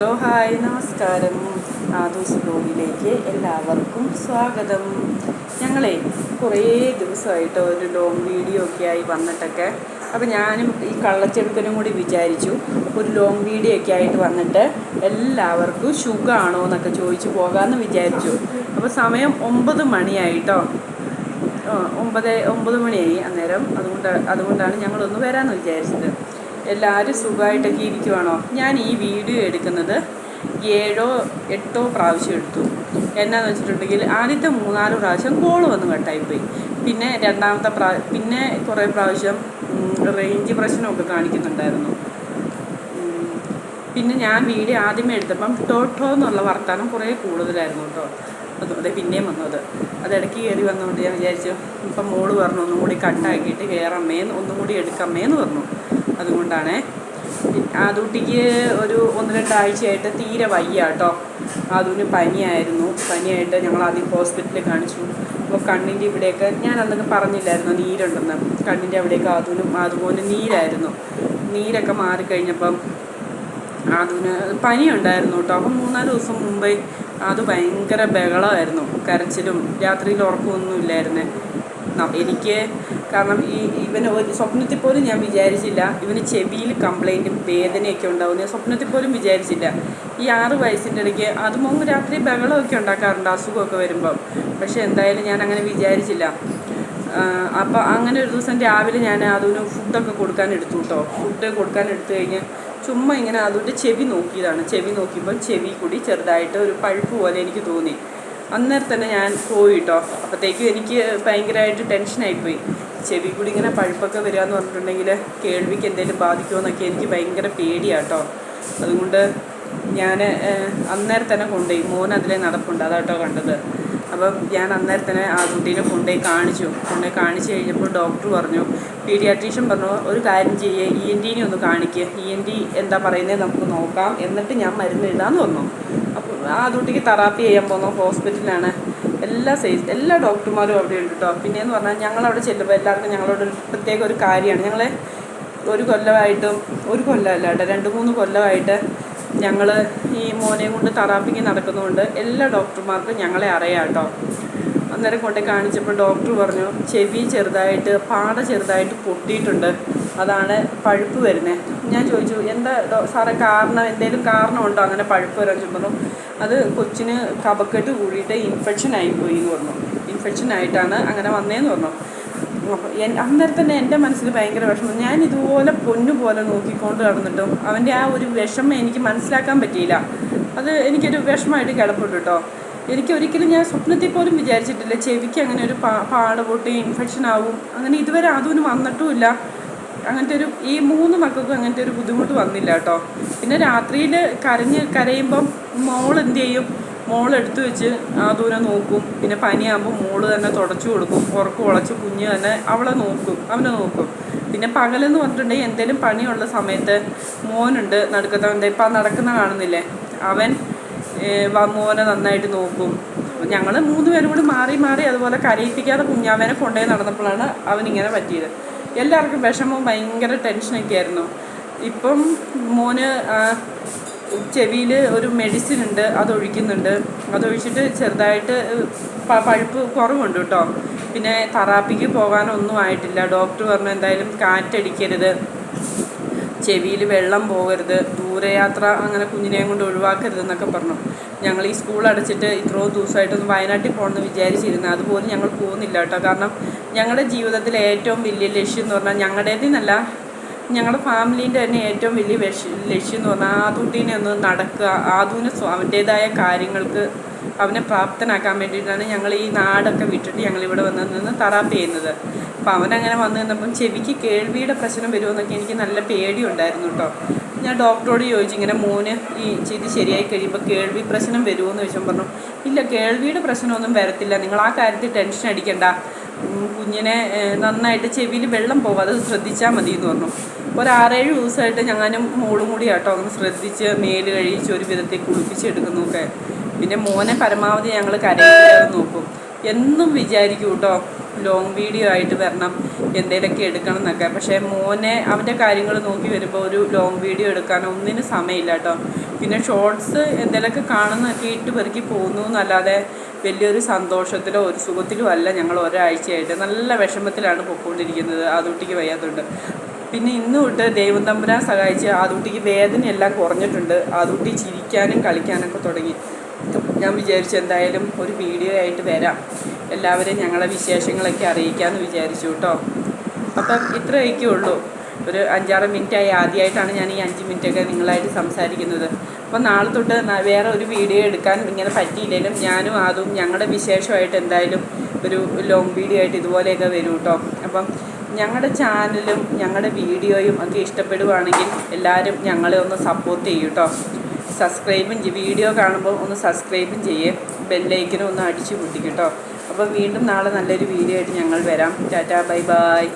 Hello hi നമസ്കാരം. ആദൂസ് ബ്ലോഗിലേക്ക് എല്ലാവർക്കും സ്വാഗതം. ഞങ്ങളെ കുറേ ദിവസമായിട്ട് ഒരു ലോങ് വീഡിയോ ഒക്കെ ആയി വന്നിട്ടൊക്കെ, അപ്പോൾ ഞാനും ഈ കള്ളച്ചെടുക്കനും കൂടി വിചാരിച്ചു ഒരു ലോങ് വീഡിയോ ഒക്കെ ആയിട്ട് വന്നിട്ട് എല്ലാവർക്കും സുഖമാണോ എന്നൊക്കെ ചോദിച്ചു പോകാമെന്ന് വിചാരിച്ചു. അപ്പോൾ സമയം 9 മണിയായിട്ടോ, 9 മണിയായി അന്നേരം. അതുകൊണ്ടാണ് ഞങ്ങളൊന്ന് വരാമെന്ന് വിചാരിച്ചത്. എല്ലാവരും സുഖമായിട്ടൊക്കെ ഇരിക്കുവാണോ? ഞാൻ ഈ വീഡിയോ എടുക്കുന്നത് 7 8 പ്രാവശ്യം എടുത്തു. എന്നാന്ന് വെച്ചിട്ടുണ്ടെങ്കിൽ ആദ്യത്തെ 3-4 പ്രാവശ്യം കോൾ വന്ന് കട്ടായിപ്പോയി. പിന്നെ പിന്നെ കുറേ പ്രാവശ്യം റേഞ്ച് പ്രശ്നമൊക്കെ കാണിക്കുന്നുണ്ടായിരുന്നു. പിന്നെ ഞാൻ വീഡിയോ ആദ്യമേ എടുത്തപ്പം ടോട്ടോ എന്നുള്ള വർത്താനം കുറേ കൂടുതലായിരുന്നു കേട്ടോ. അതുകൊണ്ട് പിന്നെയും വന്നത് അതിടയ്ക്ക് കയറി വന്നുകൊണ്ട് ഞാൻ വിചാരിച്ചു ഇപ്പം മോള് പറഞ്ഞു ഒന്നും കൂടി കട്ടാക്കിയിട്ട് ഒന്നും കൂടി എടുക്കാമേന്ന് പറഞ്ഞു. അതുകൊണ്ടാണ്. ആദൂട്ടിക്ക് ഒരു 1-2 ആഴ്ചയായിട്ട് തീരെ വയ്യ കേട്ടോ. അതിന് പനിയായിട്ട് ഞങ്ങൾ ആദ്യം ഹോസ്പിറ്റലിൽ കാണിച്ചു. അപ്പോൾ കണ്ണിൻ്റെ ഇവിടെയൊക്കെ ഞാൻ അന്നൊക്കെ പറഞ്ഞില്ലായിരുന്നു നീരുണ്ടെന്ന്. കണ്ണിൻ്റെ അവിടെയൊക്കെ അതുപോലെ നീരായിരുന്നു. നീരൊക്കെ മാറിക്കഴിഞ്ഞപ്പം അതിന് പനി ഉണ്ടായിരുന്നു കേട്ടോ. അപ്പം 3-4 ദിവസം മുമ്പേ അത് ഭയങ്കര ബഹളമായിരുന്നു, കരച്ചിലും. രാത്രിയിൽ ഉറക്കമൊന്നും ഇല്ലായിരുന്നേ എനിക്ക്. കാരണം ഇവന് ഒരു സ്വപ്നത്തിൽ പോലും ഞാൻ വിചാരിച്ചില്ല ഇവന് ചെവിയിൽ കംപ്ലൈൻറ്റും വേദനയൊക്കെ ഉണ്ടാവും. ഞാൻ സ്വപ്നത്തിൽ പോലും വിചാരിച്ചില്ല. ഈ 6 വയസ്സിൻ്റെ ഇടയ്ക്ക് അതും രാത്രി ബഹളമൊക്കെ ഉണ്ടാക്കാറുണ്ട് അസുഖമൊക്കെ വരുമ്പം. പക്ഷേ എന്തായാലും ഞാൻ അങ്ങനെ വിചാരിച്ചില്ല. അപ്പോൾ അങ്ങനെ ഒരു ദിവസം രാവിലെ ഞാൻ അതിന് ഫുഡൊക്കെ കൊടുക്കാൻ എടുത്തു കേട്ടോ. ഫുഡ് കൊടുക്കാൻ എടുത്തു കഴിഞ്ഞ് ചുമ്മാ ഇങ്ങനെ അതുകൊണ്ട് ചെവി നോക്കിയതാണ്. ചെവി നോക്കിയപ്പോൾ ചെവി കൂടി ചെറുതായിട്ട് ഒരു പഴുപ്പ് പോലെ എനിക്ക് തോന്നി. അന്നേരം തന്നെ ഞാൻ പോയി കേട്ടോ. അപ്പോഴത്തേക്കും എനിക്ക് ഭയങ്കരമായിട്ട് ടെൻഷനായിപ്പോയി. ചെവി കൂടി ഇങ്ങനെ പഴുപ്പൊക്കെ വരിക എന്ന് പറഞ്ഞിട്ടുണ്ടെങ്കിൽ കേൾവിക്ക് എന്തെങ്കിലും ബാധിക്കുമോ എന്നൊക്കെ എനിക്ക് ഭയങ്കര പേടിയാണ് കേട്ടോ. അതുകൊണ്ട് ഞാൻ അന്നേരം തന്നെ കൊണ്ടുപോയി. മോൻ അതിലെ നടപ്പുണ്ട്, അതാട്ടോ കണ്ടത്. അപ്പം ഞാൻ അന്നേരം തന്നെ ആ കുട്ടീനെ കൊണ്ടുപോയി കാണിച്ചു കഴിഞ്ഞപ്പോൾ ഡോക്ടർ പറഞ്ഞു, പീഡിയാട്രീഷ്യൻ പറഞ്ഞു, ഒരു കാര്യം ചെയ്യുക, ENT ഒന്ന് കാണിക്കുക, ENT എന്താ പറയുന്നത് നമുക്ക് നോക്കാം, എന്നിട്ട് ഞാൻ മരുന്ന് എഴുതാമെന്ന് പറഞ്ഞു. അപ്പോൾ ആ കുട്ടിക്ക് തെറാപ്പി ചെയ്യാൻ പോകുന്ന ഹോസ്പിറ്റലാണ്. എല്ലാ ഡോക്ടർമാരും അവിടെ ഉണ്ട് കേട്ടോ. പിന്നെയെന്ന് പറഞ്ഞാൽ ഞങ്ങളവിടെ ചെല്ലുമ്പോൾ എല്ലാവർക്കും ഞങ്ങളോട് പ്രത്യേക ഒരു കാര്യമാണ്. ഞങ്ങളെ ഒരു കൊല്ലമല്ല കേട്ടോ, 2-3 കൊല്ലമായിട്ട് ഞങ്ങൾ ഈ മോനെയും കൊണ്ട് തെറാപ്പിക്ക് നടക്കുന്നതുകൊണ്ട് എല്ലാ ഡോക്ടർമാർക്കും ഞങ്ങളെ അറിയാം കേട്ടോ. അന്നേരം കൊണ്ട് കാണിച്ചപ്പോൾ ഡോക്ടർ പറഞ്ഞു ചെവി ചെറുതായിട്ട് പൊട്ടിയിട്ടുണ്ട്, അതാണ് പഴുപ്പ് വരുന്നത്. ഞാൻ ചോദിച്ചു എന്താ സാറേ എന്തെങ്കിലും കാരണമുണ്ടോ അങ്ങനെ പഴുപ്പ് വരാൻ പറഞ്ഞു. അത് കൊച്ചിന് കഫക്കെട്ട് കൂടിയിട്ട് ഇൻഫെക്ഷനായിപ്പോയി എന്ന് പറഞ്ഞു. ഇൻഫെക്ഷനായിട്ടാണ് അങ്ങനെ വന്നതെന്ന് പറഞ്ഞു. അന്നേരം തന്നെ എൻ്റെ മനസ്സിൽ ഭയങ്കര വിഷമം. ഞാൻ ഇതുപോലെ പൊന്നുപോലെ നോക്കിക്കൊണ്ട് നടന്നിട്ടും അവൻ്റെ ആ ഒരു വിഷമം എനിക്ക് മനസ്സിലാക്കാൻ പറ്റിയില്ല. അത് എനിക്കൊരു വിഷമമായിട്ട് കിടപ്പുണ്ട് കേട്ടോ. ഒരിക്കലും ഞാൻ സ്വപ്നത്തിൽ പോലും വിചാരിച്ചിട്ടില്ല ചെവിക്ക് അങ്ങനെ ഒരു പാട് പൊട്ടി ഇൻഫെക്ഷൻ ആവും. അങ്ങനെ ഇതുവരെ അതൊന്നും വന്നിട്ടുമില്ല. അങ്ങനത്തെ ഈ 3 മക്കൾക്കും അങ്ങനത്തെ ഒരു ബുദ്ധിമുട്ട് വന്നില്ല കേട്ടോ. പിന്നെ രാത്രിയിൽ കരയുമ്പം മോൾ എന്ത് ചെയ്യും, മോളെടുത്ത് വെച്ച് ആ ദൂരം നോക്കും. പിന്നെ പനിയാകുമ്പോൾ മോള് തന്നെ തുടച്ചു കൊടുക്കും. ഉളച്ച് കുഞ്ഞ് തന്നെ അവനെ നോക്കും. പിന്നെ പകലെന്ന് പറഞ്ഞിട്ടുണ്ടെങ്കിൽ എന്തെങ്കിലും പണിയുള്ള സമയത്ത് മോനുണ്ട് നടുക്കത്തവൻ്റെ, ഇപ്പം നടക്കുന്ന കാണുന്നില്ലേ, അവൻ മോനെ നന്നായിട്ട് നോക്കും. ഞങ്ങൾ 3 പേരും കൂടി മാറി അതുപോലെ കരയിപ്പിക്കാതെ കുഞ്ഞാവനെ കൊണ്ടുപോയി നടന്നപ്പോഴാണ് അവനിങ്ങനെ പറ്റിയത്. എല്ലാവർക്കും വിഷമവും ഭയങ്കര ടെൻഷനൊക്കെ ആയിരുന്നു. ഇപ്പം മോന് ചെവിയിൽ ഒരു മെഡിസിൻ ഉണ്ട്, അതൊഴിച്ചിട്ട് ചെറുതായിട്ട് പഴുപ്പ് കുറവുണ്ട് കേട്ടോ. പിന്നെ തെറാപ്പിക്ക് പോകാനൊന്നും ആയിട്ടില്ല. ഡോക്ടർ പറഞ്ഞു എന്തായാലും കാറ്റടിക്കരുത്, ചെവിയിൽ വെള്ളം പോകരുത്, ദൂരയാത്ര അങ്ങനെ കുഞ്ഞിനെയും കൊണ്ട് ഒഴിവാക്കരുതെന്നൊക്കെ പറഞ്ഞു. ഞങ്ങൾ ഈ സ്കൂൾ അടച്ചിട്ട് ഇത്രയും ദിവസമായിട്ടൊന്ന് വയനാട്ടിൽ പോകണമെന്ന് വിചാരിച്ചിരുന്നു. അതുപോലും ഞങ്ങൾ പോകുന്നില്ല കേട്ടോ. കാരണം ഞങ്ങളുടെ ജീവിതത്തിലെ ഏറ്റവും വലിയ ലക്ഷ്യം എന്ന് പറഞ്ഞാൽ, ഞങ്ങളുടേതെന്നല്ല ഞങ്ങളുടെ ഫാമിലീൻ്റെ തന്നെ ഏറ്റവും വലിയ ലക്ഷ്യം എന്ന് പറഞ്ഞാൽ ആദൂട്ടിനെ ഒന്ന് നടക്കുക, ആദൂന് അവൻ്റേതായ കാര്യങ്ങൾക്ക് അവനെ പ്രാപ്തനാക്കാൻ വേണ്ടിയിട്ടാണ് ഞങ്ങൾ ഈ നാടൊക്കെ വിട്ടിട്ട് ഞങ്ങളിവിടെ നിന്ന് തെറാപ്പി ചെയ്യുന്നത്. അപ്പം അവനങ്ങനെ വന്നു നിന്നപ്പം ചെവിക്ക് കേൾവിയുടെ പ്രശ്നം വരുമെന്നൊക്കെ എനിക്ക് നല്ല പേടിയുണ്ടായിരുന്നു കേട്ടോ. ഞാൻ ഡോക്ടറോട് ചോദിച്ചു ഇങ്ങനെ മോന് ഇത് ശരിയായി കഴിയുമ്പോൾ കേൾവി പ്രശ്നം വരുമോ എന്ന് ചോദിച്ചാൽ പറഞ്ഞു ഇല്ല, കേൾവിയുടെ പ്രശ്നമൊന്നും വരത്തില്ല, നിങ്ങൾ ആ കാര്യത്തിൽ ടെൻഷൻ അടിക്കണ്ട, കുഞ്ഞിനെ നന്നായിട്ട് ചെവിയിൽ വെള്ളം പോകാതെ ശ്രദ്ധിച്ചാൽ മതി എന്ന് പറഞ്ഞു. ഒരു 6-7 ദിവസമായിട്ട് ഞാനും മോളും കൂടി കേട്ടോ ഒന്ന് ശ്രദ്ധിച്ച് മേല് കഴിച്ച് ഒരു വിധത്തിൽ കുളിപ്പിച്ചെടുക്കുന്നൊക്കെ. പിന്നെ മോനെ പരമാവധി ഞങ്ങൾ കരയില്ലാതെ നോക്കും. എന്നും വിചാരിക്കും കേട്ടോ ലോങ് വീഡിയോ ആയിട്ട് വരണം, എന്തെങ്കിലുമൊക്കെ എടുക്കണം എന്നൊക്കെ. പക്ഷേ മോനെ അവൻ്റെ കാര്യങ്ങൾ നോക്കി വരുമ്പോൾ ഒരു ലോങ് വീഡിയോ എടുക്കാൻ ഒന്നിനും സമയമില്ല കേട്ടോ. പിന്നെ ഷോർട്സ് എന്തെങ്കിലുമൊക്കെ കാണുന്നതൊക്കെ ഇട്ട് പെറുക്കി പോകുന്നു എന്നല്ലാതെ വലിയൊരു സന്തോഷത്തിലോ ഒരു സുഖത്തിലോ അല്ല ഞങ്ങൾ ഒരാഴ്ചയായിട്ട്. നല്ല വിഷമത്തിലാണ് പൊയ്ക്കൊണ്ടിരിക്കുന്നത് ആദൂട്ടിക്ക് വയ്യാത്തതുകൊണ്ട്. പിന്നെ ഇന്ന് തൊട്ട് ദൈവം തമ്പുരാൻ സഹായിച്ച് ആദൂട്ടിക്ക് വേദനയെല്ലാം കുറഞ്ഞിട്ടുണ്ട്. ആദൂട്ടി ചിരിക്കാനും കളിക്കാനൊക്കെ തുടങ്ങി. ഞാൻ വിചാരിച്ചു എന്തായാലും ഒരു വീഡിയോ ആയിട്ട് വരാം, എല്ലാവരെയും ഞങ്ങളെ വിശേഷങ്ങളൊക്കെ അറിയിക്കാമെന്ന് വിചാരിച്ചു കേട്ടോ. അപ്പം ഇത്രയൊക്കെ ഉള്ളൂ. ഒരു 5-6 മിനിറ്റായി. ആദ്യമായിട്ടാണ് ഞാൻ ഈ 5 മിനിറ്റൊക്കെ നിങ്ങളായിട്ട് സംസാരിക്കുന്നത്. അപ്പോൾ നാളെ തൊട്ട് വേറെ ഒരു വീഡിയോ എടുക്കാൻ ഇങ്ങനെ പറ്റിയില്ലെങ്കിലും ഞാനും അതും ഞങ്ങളുടെ വിശേഷമായിട്ട് എന്തായാലും ഒരു ലോങ് വീഡിയോ ആയിട്ട് ഇതുപോലെയൊക്കെ വരും കേട്ടോ. അപ്പം ഞങ്ങളുടെ ചാനലും ഞങ്ങളുടെ വീഡിയോയും ഒക്കെ ഇഷ്ടപ്പെടുവാണെങ്കിൽ എല്ലാവരും ഞങ്ങളെ ഒന്ന് സപ്പോർട്ട് ചെയ്യും കേട്ടോ. സബ്സ്ക്രൈബും വീഡിയോ കാണുമ്പോൾ ഒന്ന് സബ്സ്ക്രൈബും ചെയ്യേ, ബെല്ലൈക്കനും ഒന്ന് അടിച്ചു പൊട്ടിക്കും കേട്ടോ. അപ്പോൾ വീണ്ടും നാളെ നല്ലൊരു വീഡിയോ ആയിട്ട് ഞങ്ങൾ വരാം. Tata, bye bye.